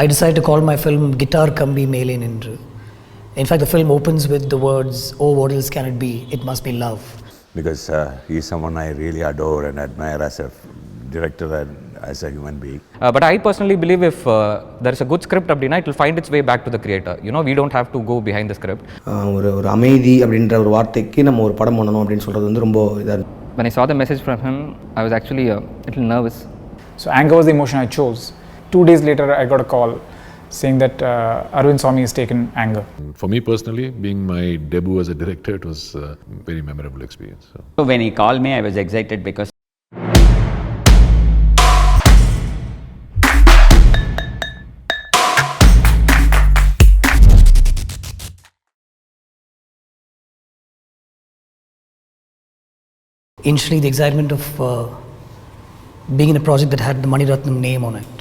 I decided to call my film Guitar Kambi Mele Nindru. In fact, the film opens with the words, "Oh, what else can it be? It must be love." Because he's someone I really adore and admire as a director and as a human being. But I personally believe if there is a good script, it will find its way back to the creator. We don't have to go behind the script. ஒரு அமைதி அப்படின்ற ஒரு வார்த்தைக்கு நம்ம ஒரு படம் பண்ணணும் அப்படின்னு சொல்கிறது வந்து ரொம்ப இதாக. When I saw the message from him, I was actually a little nervous. So anger was the emotion I chose. 2 days later, I got a call saying that Arvind Swamy has taken anger. For me personally, being my debut as a director, it was a very memorable experience. So when he called me, I was excited because Initially, the excitement of being in a project that had the Mani Ratnam name on it.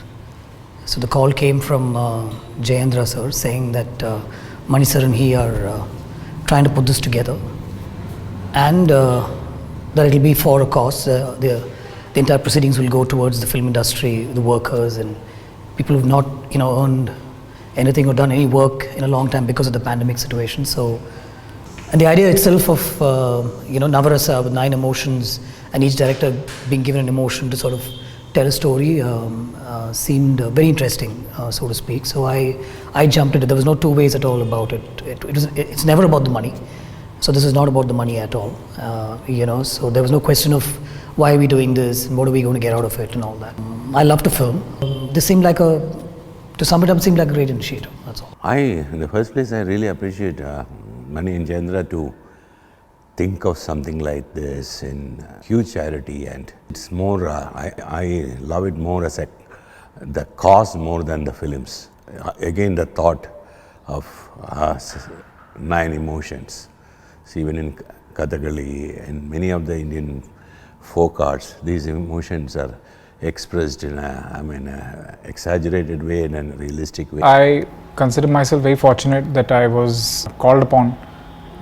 So the call came from Jayendra sir saying that Mani sir and he are trying to put this together, and that it will be for a cause. The entire proceedings will go towards the film industry, the workers, and people who've not earned anything or done any work in a long time because of the pandemic situation. So, and the idea itself of Navarasa with 9 emotions and each director being given an emotion to sort of tell a story seemed very interesting, so to speak. So I jumped into it. There was no two ways at all about it. It's never about the money. So this is not about the money at all. So there was no question of why are we doing this and what are we going to get out of it and all that. I love to film. This seemed like to sum it up, seemed like a great initiative. That's all. In the first place, I really appreciate Mani and Jayendra to think of something like this in huge charity, and it's more, I love it more as the cause more than the films. Again, the thought of 9 emotions. See, even in Kathakali and many of the Indian folk arts, these emotions are expressed in a exaggerated way and a realistic way. I consider myself very fortunate that I was called upon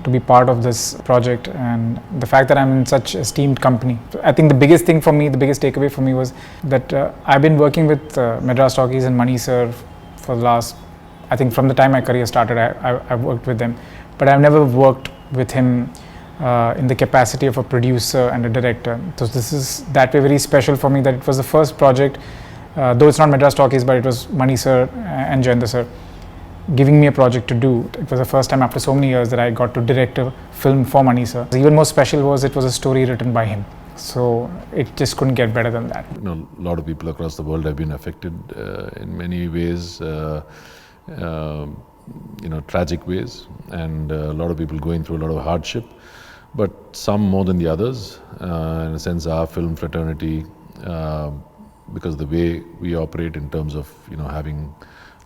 to be part of this project, and the fact that I'm in such esteemed company. I think the biggest thing for me, the biggest takeaway for me was that I've been working with Madras Talkies and Mani sir for the last, I think from the time my career started, I've worked with them, but I've never worked with him in the capacity of a producer and a director. So this is that way very special for me, that it was the first project, though it's not Madras Talkies, but it was Mani sir and Jayendra sir giving me a project to do. It was the first time after so many years that I got to direct a film for Mani sir. Even more special was it was a story written by him. So it just couldn't get better than that. A lot of people across the world have been affected in many ways, tragic ways, and a lot of people going through a lot of hardship, but some more than the others. In a sense, our film fraternity, because of the way we operate in terms of having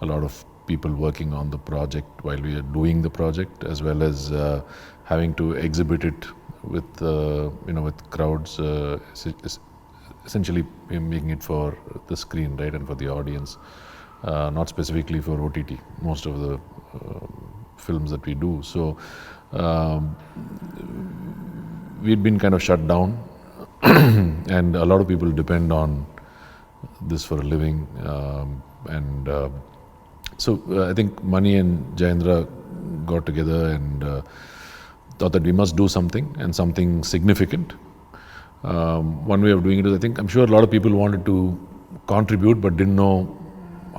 a lot of people working on the project while we are doing the project, as well as having to exhibit it with with crowds, essentially making it for the screen, right, and for the audience, not specifically for OTT, most of the films that we do. So we'd been kind of shut down and a lot of people depend on this for a living, and so I think Mani and Jayendra got together and thought that we must do something, and something significant. One way of doing it is, I'm sure a lot of people wanted to contribute but didn't know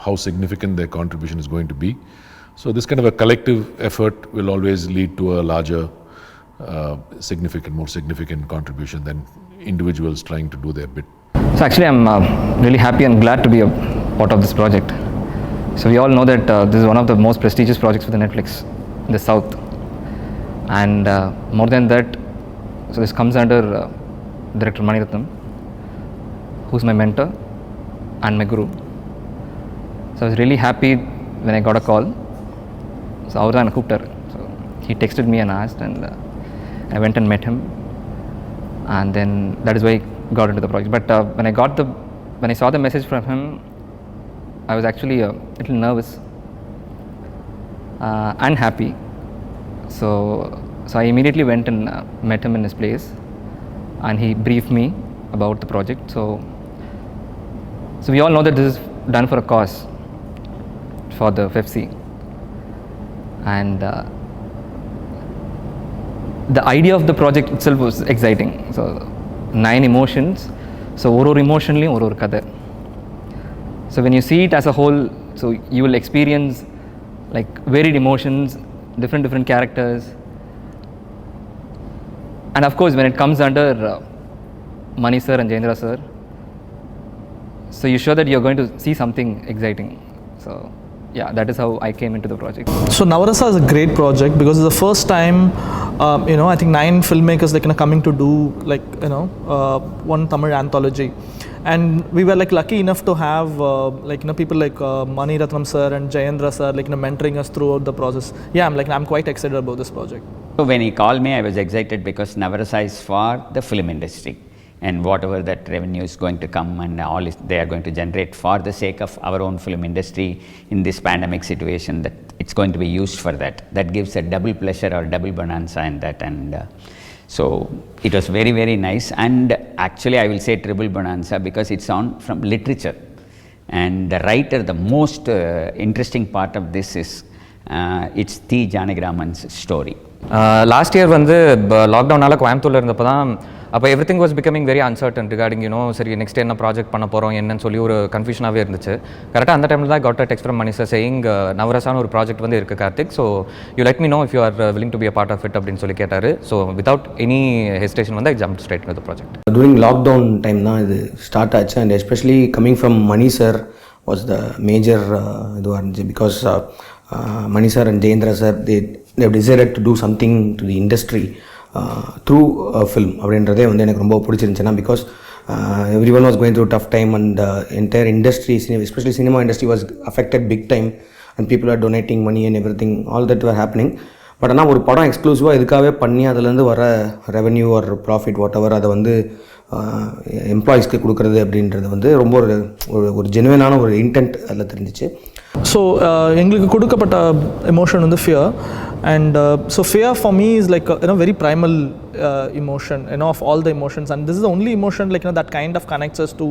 how significant their contribution is going to be. So this kind of a collective effort will always lead to a larger, more significant contribution than individuals trying to do their bit. So actually I'm really happy and glad to be a part of this project. So we all know that this is one of the most prestigious projects for the Netflix in the South, and more than that, so this comes under Director Mani Ratnam, who's my mentor and my guru. So I was really happy when I got a call. So I was on a Cooper. So he texted me and asked, and I went and met him, and then that is why I got into the project. But when I saw the message from him, I was actually a little nervous and happy. So I immediately went and met him in his place, and he briefed me about the project. So we all know that this is done for a cause, for the FFC. And the idea of the project itself was exciting. So 9 emotions, so ஒரு emotionலையும் ஒரு கதை. So when you see it as a whole, so you will experience like varied emotions, different characters. And of course when it comes under Mani sir and Jayendra sir, so you're sure that you're going to see something exciting. So yeah, that is how I came into the project. So Navarasa is a great project because it's the first time, I think 9 filmmakers coming to do one Tamil anthology, and we were lucky enough to have people like Mani Ratnam sir and Jayendra sir mentoring us throughout the process. Yeah, I'm quite excited about this project. So when he called me, I was excited because Navarasa is for the film industry, and whatever that revenue is going to come and all they are going to generate for the sake of our own film industry in this pandemic situation, that it's going to be used for that. That gives a double pleasure or double bonanza in that, and so it was very, very nice. And actually I will say triple bonanza because it's on from literature, and the writer, the most interesting part of this is it's T. Janagiraman's story. Last year வந்து லாக்டவுனால் கோயம்புத்தூரில் இருந்தப்போ தான் அப்போ every thing was becoming very uncertain regarding சரி next என்ன project பண்ண போகிறோம் என்னன்னு சொல்லி ஒரு கன்ஃபியூஷனாகவே இருந்துச்சு. கரெக்டாக அந்த டைமில் தான் got a text from Mani sir saying நவரசான ஒரு ப்ராஜெக்ட் வந்து இருக்குது Karthik, so you let me know if you are willing to be a part of it அப்படின்னு சொல்லி கேட்டார். ஸோ வித்வுட் எனி ஹெசிடேஷன் வந்து I jump straight to the project. During lockdown time தான் இது ஸ்டார்ட் ஆச்சு, and especially coming from Mani sir was the major இதுவாக இருந்துச்சு. Because Mani sir and Jayendra sir, they have decided to do something to the industry through film. அப்படின்றதே வந்து எனக்கு ரொம்ப பிடிச்சிருந்துச்சுன்னா, because everyone was going through a tough time, and entire industry, especially cinema industry, was affected big time, and people are donating money and everything, all that were happening. But ஆனால் ஒரு படம் எக்ஸ்க்ளூசிவாக இதுக்காகவே பண்ணி அதுலேருந்து வர ரெவென்யூ ஒரு profit what ever அதை வந்து எம்ப்ளாயீஸ்க்கு கொடுக்குறது அப்படின்றது வந்து ரொம்ப ஒரு ஜெனுவனான ஒரு இன்டென்ட் அதில் தெரிஞ்சிச்சு. ஸோ எங்களுக்கு கொடுக்கப்பட்ட எமோஷன் வந்து fear, and so fear for me is like very primal emotion of all the emotions, and this is the only emotion that kind of connects us to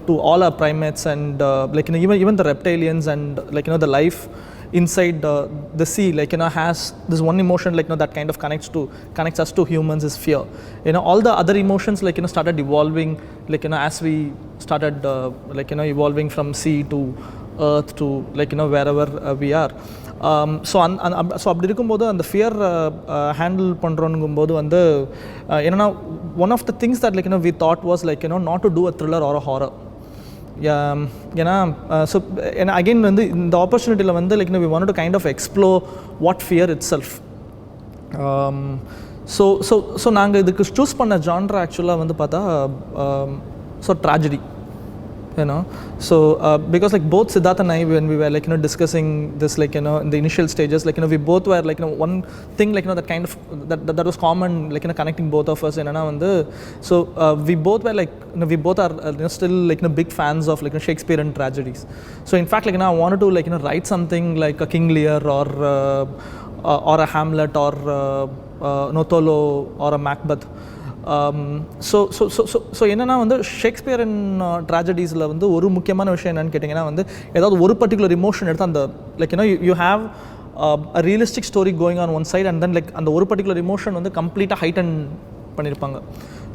to all our primates, and even the reptilians, and the life inside the sea has this one emotion that kind of connects us to humans is fear. All the other emotions started evolving as we started evolving from sea to earth to wherever we are. So அப்படி இருக்கும்போது அந்த fear handle பண்ணுறோங்கும்போது வந்து என்னென்னா one of the things that we thought was not to do a thriller or a horror. ஏன்னா so ஏன்னா again வந்து இந்த ஆப்பர்ச்சுனிட்டியில் வந்து we want to kind of explore what fear itself. So நாங்கள் இதுக்கு சூஸ் பண்ண ஜான்ரா ஆக்சுவலாக வந்து பார்த்தா so tragedy. So because both Siddharth and I, when we were discussing this in the initial stages, we both were one thing that kind of that was common connecting both of us so we both were we both are still big fans of Shakespeare and tragedies. So in fact I wanted to write something like a King Lear or a Hamlet or Othello or a Macbeth. So என்னென்னா வந்து Shakespeare and ட்ராஜடிஸில் வந்து ஒரு முக்கியமான விஷயம் என்னென்னு கேட்டிங்கன்னா வந்து ஏதாவது ஒரு பர்டிகுலர் இமோஷன் எடுத்து அந்த you have a realistic story going on one side, and then அந்த ஒரு பர்டிகுலர் இமோஷன் வந்து கம்ப்ளீட்டாக ஹைட்டன் பண்ணியிருப்பாங்க.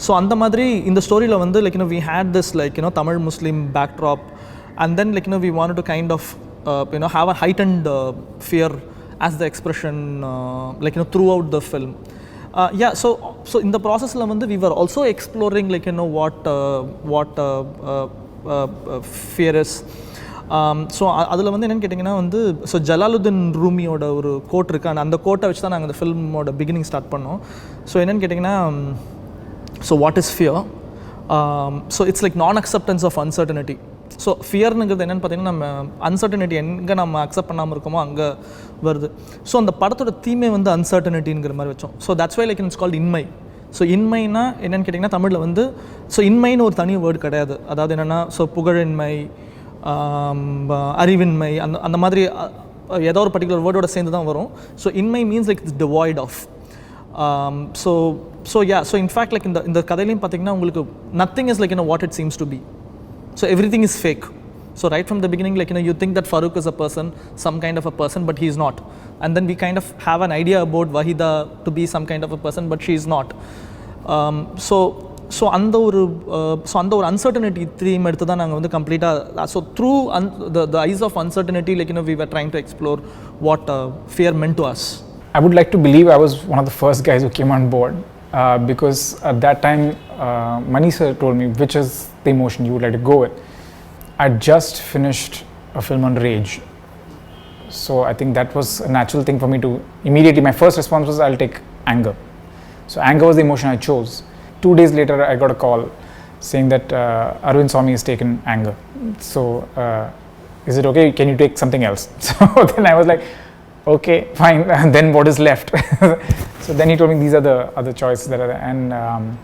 ஸோ அந்த மாதிரி இந்த ஸ்டோரியில் வந்து we had this Tamil Muslim backdrop, and then we want to kind of have a heightened fear as the expression throughout the film. So in the process we were also exploring what fear is. So அதில் வந்து என்னென்னு கேட்டிங்கன்னா வந்து so Jalaluddin ரூமியோட ஒரு code இருக்குது, அந்த கோட்டை வச்சு தான் நாங்கள் அந்த ஃபில்மோட பிகினிங் ஸ்டார்ட் பண்ணோம். ஸோ என்னென்னு கேட்டிங்கன்னா so what is fear? So it's நான் அக்செப்டன்ஸ் ஆஃப் அன்சர்டனிட்டி. ஸோ ஃபியர்னுங்கிறது என்னென்னு பார்த்தீங்கன்னா நம்ம அன்சர்டனிட்டி எங்கே நம்ம அக்செப்ட் பண்ணாமல் இருக்கோமோ அங்கே வருது. ஸோ அந்த படத்தோட தீமே வந்து அன்சர்டனிட்டிங்கிற மாதிரி வச்சோம். So that's why it's called Inmai. So இன்மைனா என்னென்னு கேட்டிங்கன்னா தமிழில் வந்து ஸோ இன்மைன்னு ஒரு தனி வேர்டு கிடையாது. அதாவது என்னென்னா ஸோ புகழின்மை, அறிவின்மை, அந்த மாதிரி ஏதோ ஒரு பர்டிகுலர் வேர்டோட சேர்ந்து தான் வரும். So Inmai means it's devoid of. So in fact இந்த கதையிலையும் பார்த்தீங்கன்னா உங்களுக்கு nothing is what it seems to be. So everything is fake. So right from the beginning, like, you think that Farooq is a person, some kind of a person, but he's not. And then we kind of have an idea about Wahida to be some kind of a person, but she's not. So அந்த ஒரு uncertainty theme எடுத்து தான் நாங்கள் வந்து கம்ப்ளீட்டாக, so through the eyes of uncertainty, like, we were trying to explore what fear meant to us. I would like to believe I was one of the first guys who came on board because at that time Mani sir told me which is the emotion you would like to go with. I just finished a film on rage, so I think that was a natural thing for me to immediately, my first response was I'll take anger. So anger was the emotion I chose. 2 days later I got a call saying that Arvind Swamy has taken anger, so is it okay, can you take something else? So then I was like, okay, fine, then what is left? So then he told me these are the other choices that are there, and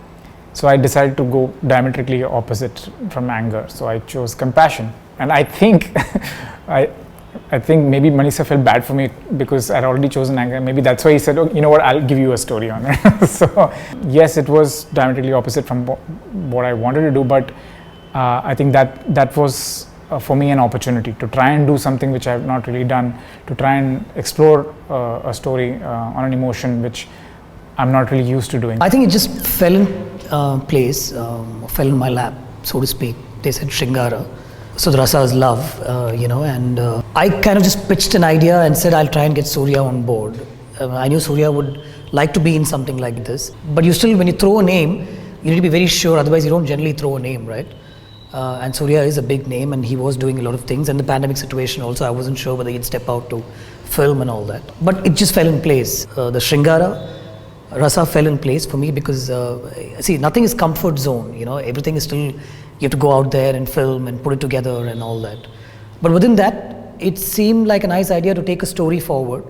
so I decided to go diametrically opposite from anger, so I chose compassion. And I think I think maybe Mani sir felt bad for me because I'd already chosen anger. Maybe that's why he said, oh, you know what, I'll give you a story on it. So yes, it was diametrically opposite from what I wanted to do, but I think that was for me an opportunity to try and do something which I have not really done, to try and explore a story on an emotion which I'm not really used to doing. I think it just fell in place, fell in my lap, so to speak. They said Shringara, so the rasa is love, and I kind of just pitched an idea and said I'll try and get Surya on board. I knew Surya would like to be in something like this, but you still, when you throw a name, you need to be very sure, otherwise you don't generally throw a name, right? And Surya is a big name and he was doing a lot of things, and the pandemic situation also, I wasn't sure whether he'd step out to film and all that. But it just fell in place. The Shringara rasa fell in place for me because, see, nothing is comfort zone, everything is still, you have to go out there and film and put it together and all that. But within that, it seemed like a nice idea to take a story forward,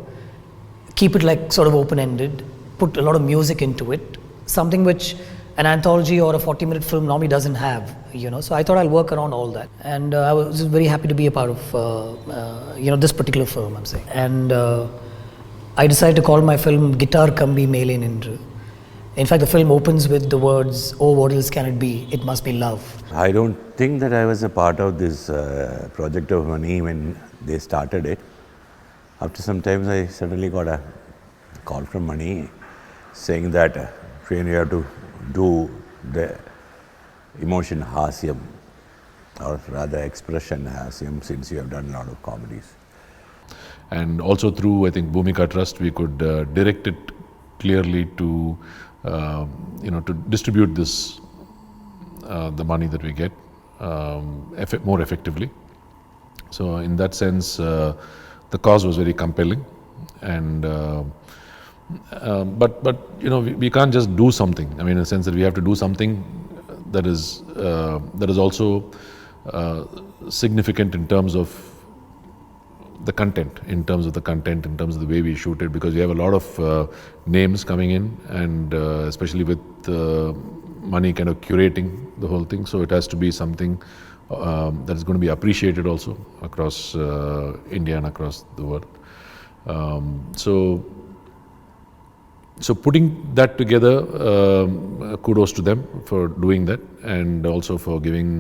keep it like sort of open-ended, put a lot of music into it, something which an anthology or a 40-minute film normally doesn't have, So I thought I'll work around all that, and I was very happy to be a part of, this particular film, I'm saying. And I decided to call my film Guitar Kambi Mele Nindru. In fact, the film opens with the words, "Oh, what else can it be? It must be love." I don't think that I was a part of this project of Mani when they started it. After some time, I suddenly got a call from Mani saying that you have to do the emotion hasyam, or rather expression hasyam, since you have done a lot of comedies. And also through, I think, Bhumika Trust, we could direct it clearly to, to distribute this, the money that we get more effectively. So in that sense, the cause was very compelling, and but we can't just do something. I mean, in the sense that we have to do something that is also significant in terms of the content, in terms of the way we shoot it, because we have a lot of names coming in, and especially with Mani kind of curating the whole thing, so it has to be something that is going to be appreciated also across India and across the world. So putting that together, kudos to them for doing that, and also for giving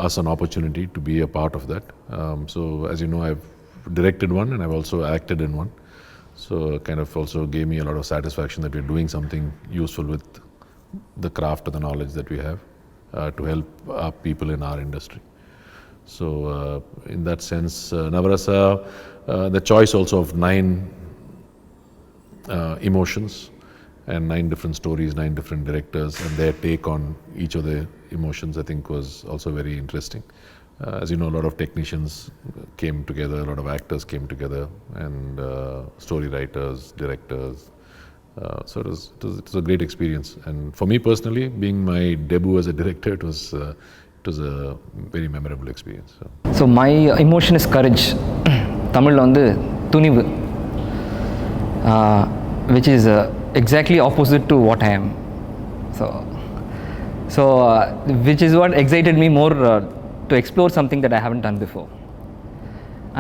us an opportunity to be a part of that. So as you know, I've directed one and I've also acted in one. So kind of also gave me a lot of satisfaction that we're doing something useful with the craft or the knowledge that we have to help our people in our industry. So in that sense, Navarasa, the choice also of 9 emotions and 9 different stories, 9 different directors, and their take on each of the emotions, I think was also very interesting. As you know, a lot of technicians came together, a lot of actors came together, and story writers, directors. So it was a great experience, and for me personally, being my debut as a director, it was a very memorable experience. So my emotion is courage. Tamil வந்து துணிவு, which is exactly opposite to what I am. So which is what excited me more to explore something that I haven't done before.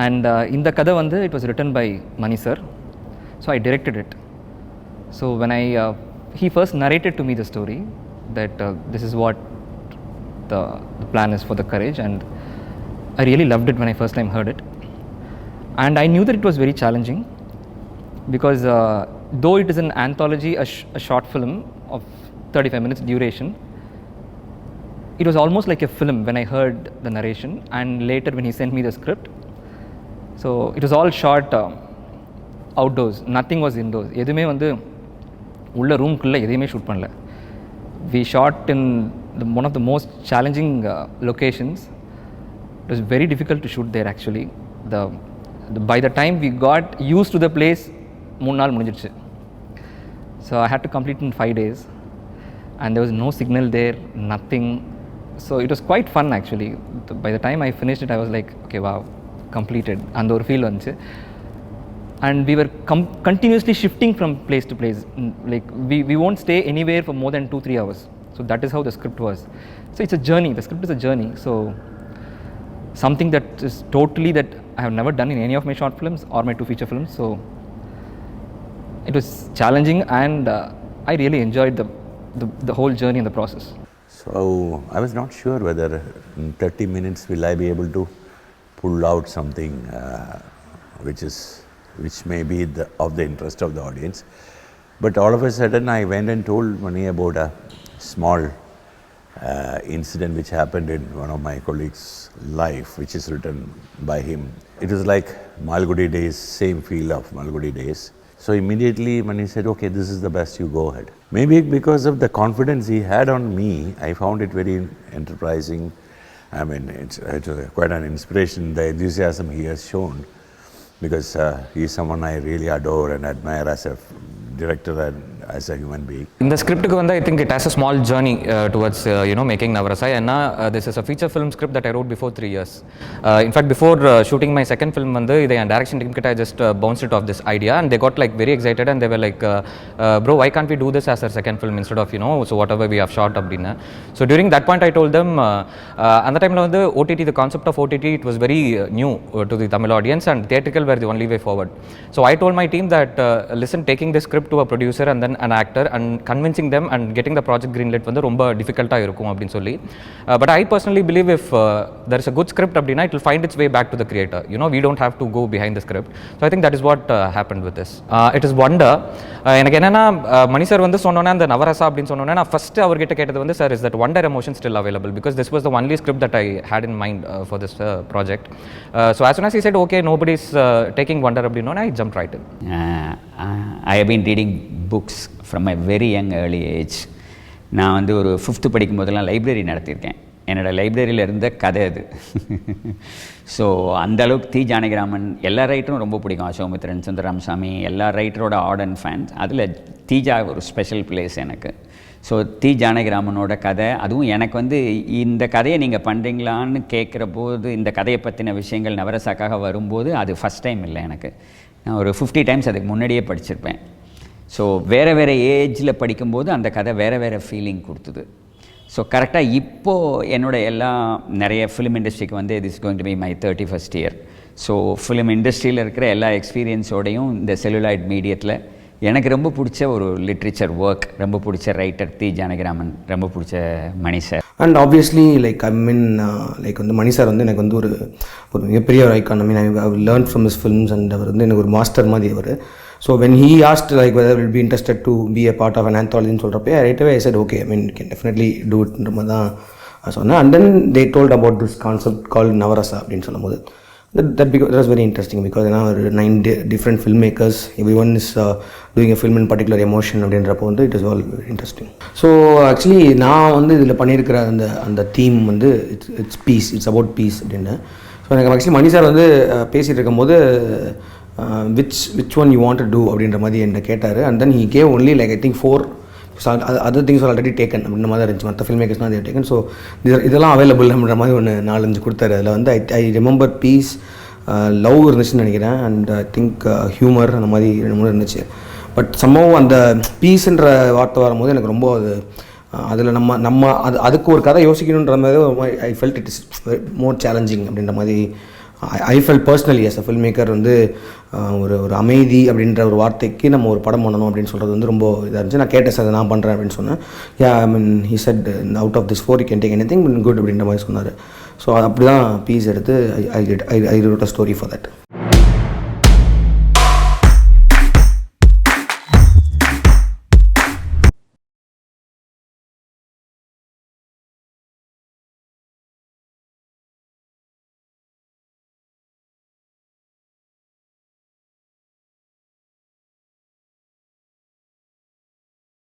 And in the kada vandu, it was written by Mani sir, so I directed it. So when he first narrated to me the story, that this is what the plan is for the courage, and I really loved it when I first time heard it. And I knew that it was very challenging because though it is an anthology, a short film of 35 minutes duration, it was almost like a film when I heard the narration and later when he sent me the script. So it was all shot outdoors, nothing was indoors. எதுவுமே வந்து உள்ள ரூம்குள்ளே எதையுமே shoot பண்ணல. We shot in one of the most challenging locations. It was very difficult to shoot there actually. By the time we got used to the place, 3 நாள் முடிஞ்சிடுச்சு. So I had to complete in 5 days and there was no signal there, nothing. So it was quite fun actually. By the time I finished it, I was like, okay, wow, completed. And ஒரு feel வந்துச்சு. And we were continuously shifting from place to place. Like we won't stay anywhere for more than 2-3 hours. So that is how the script was. So it's a journey. The script is a journey. So something that is totally that I have never done in any of my short films or my 2 feature films. So it was challenging and I really enjoyed the whole journey and the process. So I was not sure whether in 30 minutes will I be able to pull out something which may be of the interest of the audience. But all of a sudden I went and told Mani about a small incident which happened in one of my colleagues' life, which is written by him. It was like Malgudi days, same feel of Malgudi days. So immediately Mani said, okay, this is the best, you go ahead. Maybe because of the confidence he had on me, I found it very enterprising. I mean, it's quite an inspiration, the enthusiasm he has shown, because he is someone I really adore and admire as a director and as a human being. In the script, I think it has a small journey towards making Navarasai. And this is a feature film script that I wrote before 3 years. In fact, before shooting my second film, the direction team I just bounced it off this idea, and they got like very excited and they were like, bro, why can't we do this as our second film instead of so whatever we have shot abdina. So during that point, I told them, at the time OTT, the concept of OTT, it was very new to the Tamil audience, and theatrical were the only way forward. So I told my team that listen, taking this script to a producer and then an actor and convincing them and getting the project greenlit வந்து ரொம்ப difficult-ஆ இருக்கும் அப்படின்னு சொல்லி. But I personally believe if there is a good script அப்படின்னா it will find its way back to the creator. We don't have to go behind the script. So I think that is what happened with this. It is wonder. எனக்கு என்னன்னா மணி sir வந்து சொன்னோன்னே அந்த நவரசா அப்படின்னு சொன்னோன்னே நான் first அவர்கிட்ட கேட்டது வந்து sir, is that wonder emotion still available? Because this was the only script that I had in mind for this project. So as soon as he said, okay, nobody's taking wonder அப்படின்னோன்னே I jumped right in. I have been reading books from a very young early age. நான் வந்து ஒரு 5th படிக்கும் போதெல்லாம் library நடத்தியிருக்கேன். என்னோடய லைப்ரரியில் இருந்த கதை அது. ஸோ அந்தளவுக்கு தி ஜானகிராமன் எல்லா ரைட்டரும் ரொம்ப பிடிக்கும். அசோமித்ரன், சுந்தரராமசாமி, எல்லா ரைட்டரோட ஆர்டன் ஃபேன்ஸ். அதில் தீஜா ஒரு ஸ்பெஷல் பிளேஸ் எனக்கு. ஸோ தி ஜானகிராமனோட கதை, அதுவும் எனக்கு வந்து இந்த கதையை நீங்கள் பண்ணுறீங்களான்னு கேட்குற போது, இந்த கதையை பற்றின விஷயங்கள் நவரசாக்காக வரும்போது அது ஃபஸ்ட் டைம் இல்லை எனக்கு. நான் ஒரு 50 டைம்ஸ் அதுக்கு முன்னாடியே படிச்சிருப்பேன். ஸோ வேறு ஏஜில் படிக்கும்போது அந்த கதை வேறு ஃபீலிங் கொடுத்தது. ஸோ கரெக்டாக இப்போது என்னோட நிறைய ஃபிலிம் இண்டஸ்ட்ரிக்கு வந்து this going to be my 31st year. So film இண்டஸ்ட்ரியில் இருக்கிற எல்லா எக்ஸ்பீரியன்ஸோடையும் இந்த செல்லுலாய்ட் மீடியத்தில் எனக்கு ரொம்ப பிடிச்ச ஒரு லிட்ரேச்சர் ஒர்க், ரொம்ப பிடிச்ச ரைட்டர் தி ஜானகிராமன், ரொம்ப பிடிச்ச Mani sir. And obviously like like வந்து மணி சார் வந்து எனக்கு வந்து ஒரு மிகப்பெரிய ஒரு icon. I learn from his films and அவர் வந்து எனக்கு ஒரு மாஸ்டர் மாதிரி அவர். So when he asked like whether will be interested to be a part of an ஆந்தாலஜின்னு சொல்கிறப்ப right away I said okay, I mean can definitely do இட்ன்ற மாதிரி தான் சொன்னேன். And then they told about this concept call Navarasa அப்படின்னு சொல்லும்போது that was very interesting because 9 different filmmakers, everyone is doing a film in particular emotion அப்படின்றப்போ வந்து it is all very interesting. So actually நான் வந்து இதில் பண்ணியிருக்கிற அந்த தீம் வந்து it's peace, it's about peace அப்படின்னு. ஸோ எனக்கு ஆக்சுவலி மணி சார் வந்து பேசிகிட்டு இருக்கும்போது which one you want to do அப்படின்ற மாதிரி என்கிட்ட கேட்டார். And then he gave only like I think 4 other things are already taken அப்படின்ற மாதிரி இருந்துச்சு. மற்ற ஃபில்ம் மேக்கர்ஸ்லாம் அதை டேக்கன். ஸோ இதெல்லாம் அவைலபிள் அப்படின்ற மாதிரி ஒன்று 4-5 கொடுத்தாரு. அதில் வந்து ஐ ரிமெம்பர் பீஸ், லவ் இருந்துச்சுன்னு நினைக்கிறேன், அண்ட் ஐ திங்க் ஹியூமர் அந்த மாதிரி 2-3 இருந்துச்சு. பட் சம்பவம் அந்த பீஸ்ன்ற வார்த்தை வரும்போது எனக்கு ரொம்ப அதில் அதுக்கு ஒரு கதை யோசிக்கணுன்ற மாதிரி I felt it is more challenging அப்படின்ற மாதிரி I fell personally as a film maker வந்து ஒரு அமைதி அப்படின்ற ஒரு வார்த்தைக்கு நம்ம ஒரு படம் பண்ணணும் அப்படின்னு சொல்கிறது வந்து ரொம்ப இதாக இருந்துச்சு. நான் கேட்டேன் சார் நான் பண்ணுறேன் அப்படின்னு சொன்னேன். Yeah I mean he said out of this 4 you can take any thing good அப்படின்ற மாதிரி சொன்னார். ஸோ அப்படி தான் பீஸ் எடுத்து I wrote a story for that.